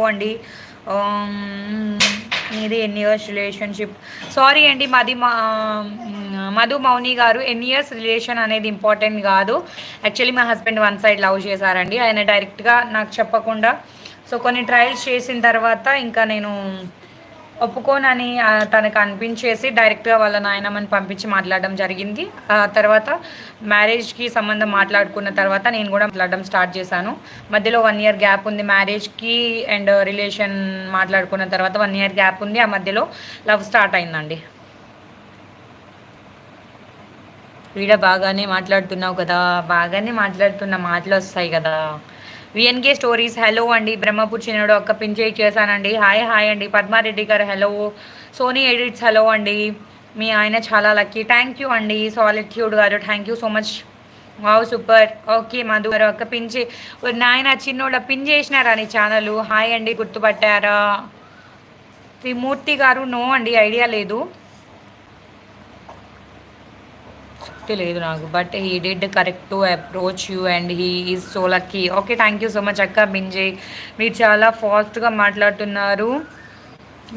అండి. మీది ఎన్ని ఇయర్స్ రిలేషన్షిప్? సారీ అండి, మాది మధు మౌని గారు, ఎన్ని ఇయర్స్ రిలేషన్ అనేది ఇంపార్టెంట్ కాదు. యాక్చువల్లీ మా హస్బెండ్ వన్ సైడ్ లవ్ చేశారండి. ఆయన డైరెక్ట్గా నాకు చెప్పకుండా సో కొన్ని ట్రయల్స్ చేసిన తర్వాత ఇంకా నేను ఒప్పుకోనని తనకు అనిపించేసి డైరెక్ట్గా వాళ్ళ నాయనమ్మని పంపించి మాట్లాడడం జరిగింది. ఆ తర్వాత మ్యారేజ్కి సంబంధం మాట్లాడుకున్న తర్వాత నేను కూడా మాట్లాడడం స్టార్ట్ చేశాను. మధ్యలో 1 ఇయర్ గ్యాప్ ఉంది మ్యారేజ్కి అండ్ రిలేషన్ మాట్లాడుకున్న తర్వాత 1 ఇయర్ గ్యాప్ ఉంది. ఆ మధ్యలో లవ్ స్టార్ట్ అయిందండి. వీడ బాగానే మాట్లాడుతున్నావు కదా, బాగానే మాట్లాడుతున్న మాటలు వస్తాయి కదా. విఎన్కే స్టోరీస్ హలో అండి. బ్రహ్మపూర్ చిన్నడు ఒక్క పింఛే చేశానండి. హాయ్ హాయ్ అండి. పద్మారెడ్డి గారు హలో. సోనీ ఎడిట్స్ హలో అండి. మీ ఆయన చాలా లక్కీ. థ్యాంక్ యూ అండి. సాలిట్యూడ్ గారు thank you so much. Wow super. Okay Madhu గారు ఒక్క పింఛే నాయన చిన్నోడ పిన్ చేసినారా నీ ఛానల్? హాయ్ అండి, గుర్తుపట్టారా? త్రిమూర్తి గారు నో అండి, ఐడియా లేదు, లేదు నాకు. But he did correct to approach you and he is so lucky. Okay thank you so much అక్క బింజయ్. మీరు చాలా ఫాస్ట్గా మాట్లాడుతున్నారు.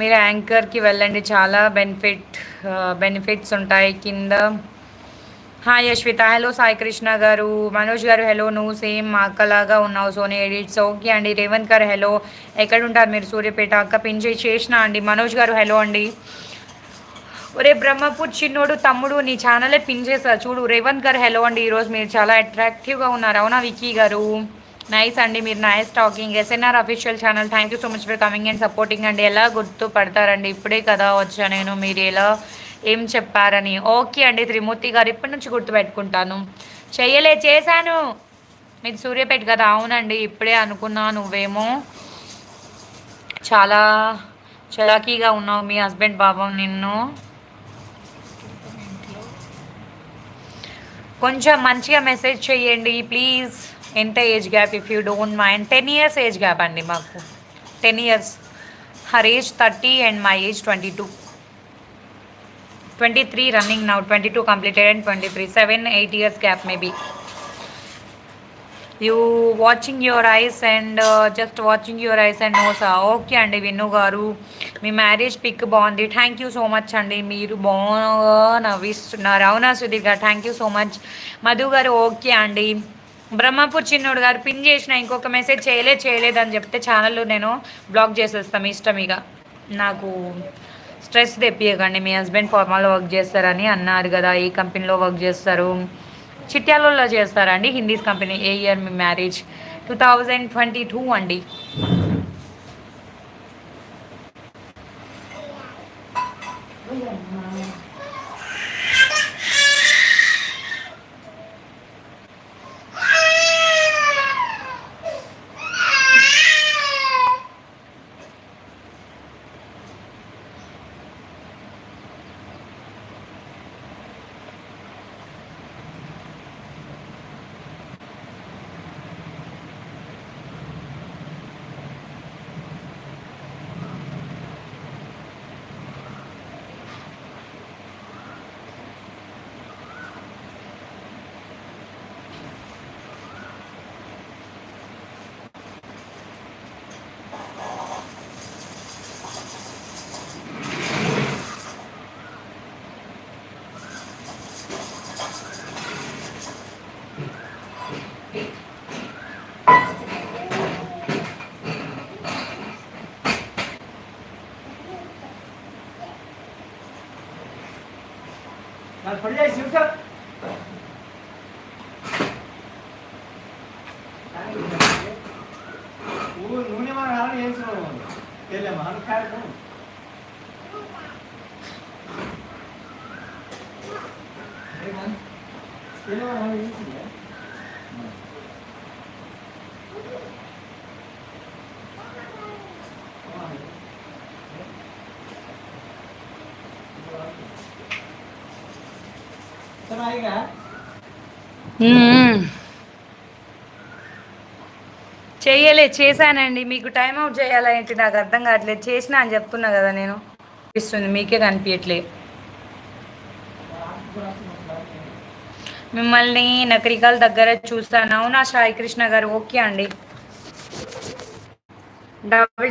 మీరు యాంకర్కి వెళ్ళండి, చాలా బెనిఫిట్స్ ఉంటాయి కింద. Hi Yashwitha hello. సాయి కృష్ణ గారు. మనోజ్ గారు హలో. నువ్వు సేమ్ మా అక్కలాగా ఉన్నావు సోనీ ఎడిట్స్. ఓకే అండి. రేవంత్ గారు హలో. ఎక్కడ ఉంటారు మీరు? సూర్యపేట. అక్క పింజయ్ చేసిన అండి. మనోజ్ గారు హలో అండి. ఒరే బ్రహ్మపూర్ చిన్నోడు తమ్ముడు, నీ ఛానలే పిన్ చేశా చూడు. రేవంత్ గారు హలో అండి. ఈరోజు మీరు చాలా అట్రాక్టివ్గా ఉన్నారు. అవునా విక్కీ గారు? నైస్ అండి, మీరు nice talking. SNR official channel thank you so much for coming and supporting అండి. ఎలా గుర్తుపడతారండి? ఇప్పుడే కదా వచ్చా నేను, మీరు ఎలా ఏం చెప్పారని. ఓకే అండి త్రిమూర్తి గారు, ఇప్పటి నుంచి గుర్తుపెట్టుకుంటాను. చేశాను. మీది సూర్యాపేట కదా? అవునండి, ఇప్పుడే అనుకున్నా. నువ్వేమో చాలా చలాకీగా ఉన్నావు. మీ హస్బెండ్ పాపం నిన్ను కొంచెం మంచిగా మెసేజ్ చేయండి ప్లీజ్. ఎంత age gap if you don't mind? 10 years age gap అండి మాకు. 10 years. Her age 30 and my age 22. 23 running now. 22 completed and 23. 7-8 years gap maybe. You watching your eyes and just watching your eyes and nose. Okay అండి విన్ను గారు, మీ marriage pic బాగుంది. Thank you so much అండి. మీరు బాగా నవ్విస్తున్నారు. అవునా సుధీర్ గారు? Thank you so much. Madhu గారు ఓకే అండి. బ్రహ్మపూర్ చిన్నోడు గారు పిన్ చేసిన ఇంకొక మెసేజ్ చేయలేదని చెప్తే ఛానల్లో నేను బ్లాక్ చేసేస్తాం. ఇష్టం ఇక నాకు స్ట్రెస్ తెప్పియకండి. మీ హస్బెండ్ ఫార్మాల్లో వర్క్ చేస్తారని అన్నారు కదా, ఏ కంపెనీలో వర్క్ చేస్తారు? చిట్యాలలో చేస్తారండి, హిందీస్ కంపెనీ. ఏ ఇయర్ మీ మ్యారేజ్? 2022 అండి. నూనె మన ఏం చేశానండి. మీకు టైం అవుట్ చేయాలా ఏంటి? నాకు అర్థం కావట్లేదు. చేసినా అని చెప్తున్నా కదా నేను. ఇస్తుంది మీకే కనిపించట్లే. మిమ్మల్ని నకరికల్ దగ్గర చూస్తాను. అవునా సాయి కృష్ణ గారు? ఓకే అండి. డబుల్